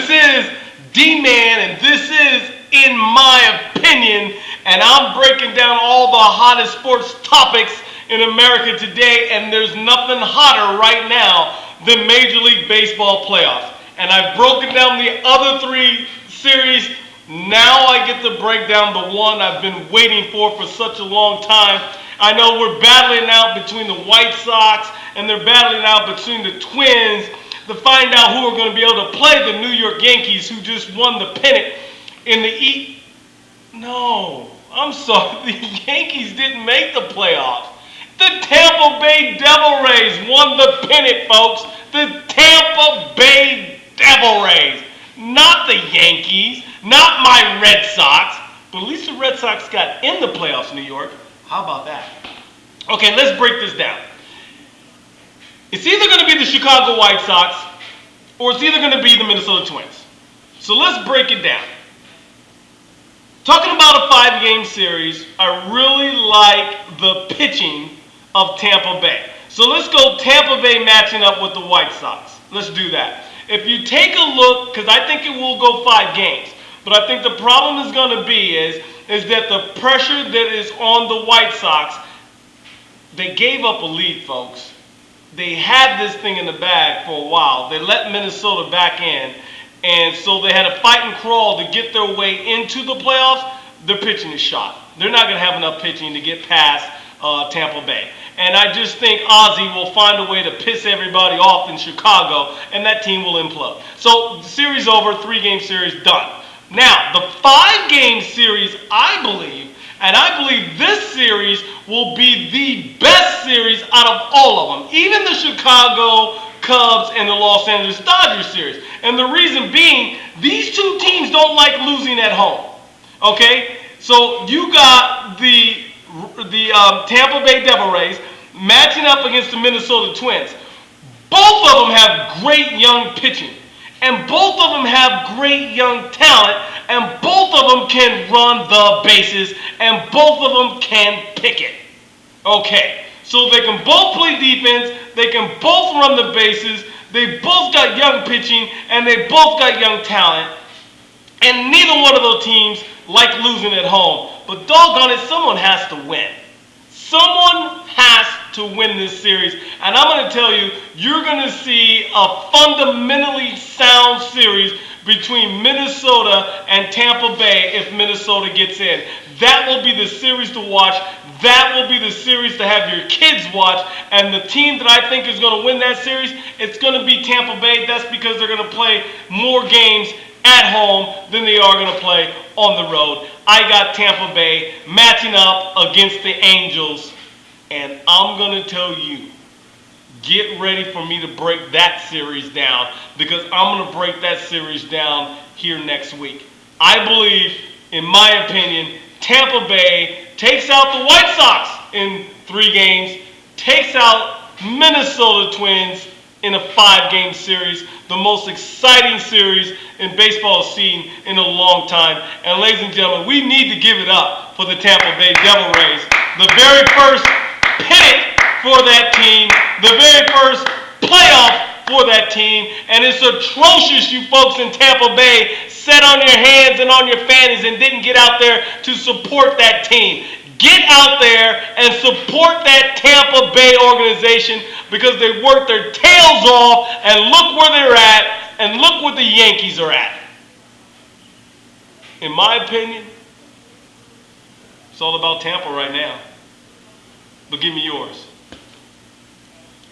This is D-Man, and this is In My Opinion, and I'm breaking down all the hottest sports topics in America today, and there's nothing hotter right now than Major League Baseball playoffs. And I've broken down the other three series. Now I get to break down the one I've been waiting for such a long time. I know we're battling out between the White Sox and they're battling out between the Twins to find out who are going to be able to play the New York Yankees, who just won the pennant in the East. No, I'm sorry. The Yankees didn't make the playoffs. The Tampa Bay Devil Rays won the pennant, folks. The Tampa Bay Devil Rays. Not the Yankees, not my Red Sox. But at least the Red Sox got in the playoffs, New York. How about that? Okay, let's break this down. It's either going to be the Chicago White Sox or it's either going to be the Minnesota Twins. So let's break it down. Talking about a 5-game series, I really like the pitching of Tampa Bay. So let's go Tampa Bay matching up with the White Sox. Let's do that. If you take a look, because I think it will go 5 games, but I think the problem is going to be is that the pressure that is on the White Sox, they gave up a lead, folks. They had this thing in the bag for a while. They let Minnesota back in, and so they had to fight and crawl to get their way into the playoffs. Their pitching is shot. They're not going to have enough pitching to get past Tampa Bay. And I just think Ozzy will find a way to piss everybody off in Chicago, and that team will implode. So the series over, 3-game series done. Now, the 5-game series, I believe this series will be the best series out of all of them. Even the Chicago Cubs and the Los Angeles Dodgers series. And the reason being, these two teams don't like losing at home. Okay? So you got the Tampa Bay Devil Rays matching up against the Minnesota Twins. Both of them have great young pitching. And both of them have great young talent, and both of them can run the bases, and both of them can pick it. Okay, so they can both play defense, they can both run the bases, they both got young pitching, and they both got young talent, and neither one of those teams like losing at home. But doggone it, someone has to win. Someone has to win this series. And I'm going to tell you, you're going to see a fundamentally sound series between Minnesota and Tampa Bay if Minnesota gets in. That will be the series to watch. That will be the series to have your kids watch. And the team that I think is going to win that series, it's going to be Tampa Bay. That's because they're going to play more games at home than they are going to play on the road. I got Tampa Bay matching up against the Angels, and I'm going to tell you, get ready for me to break that series down, because I'm going to break that series down here next week. I believe, in my opinion, Tampa Bay takes out the White Sox in 3 games, takes out Minnesota Twins in a 5-game series, the most exciting series in baseball seen in a long time. And ladies and gentlemen, we need to give it up for the Tampa Bay Devil Rays. The very first pennant for that team, the very first playoff for that team, and it's atrocious you folks in Tampa Bay sat on your hands and on your fannies and didn't get out there to support that team. Get out there and support that Tampa Bay organization, because they worked their tails off, and look where they're at, and look where the Yankees are at. In my opinion, it's all about Tampa right now. But give me yours.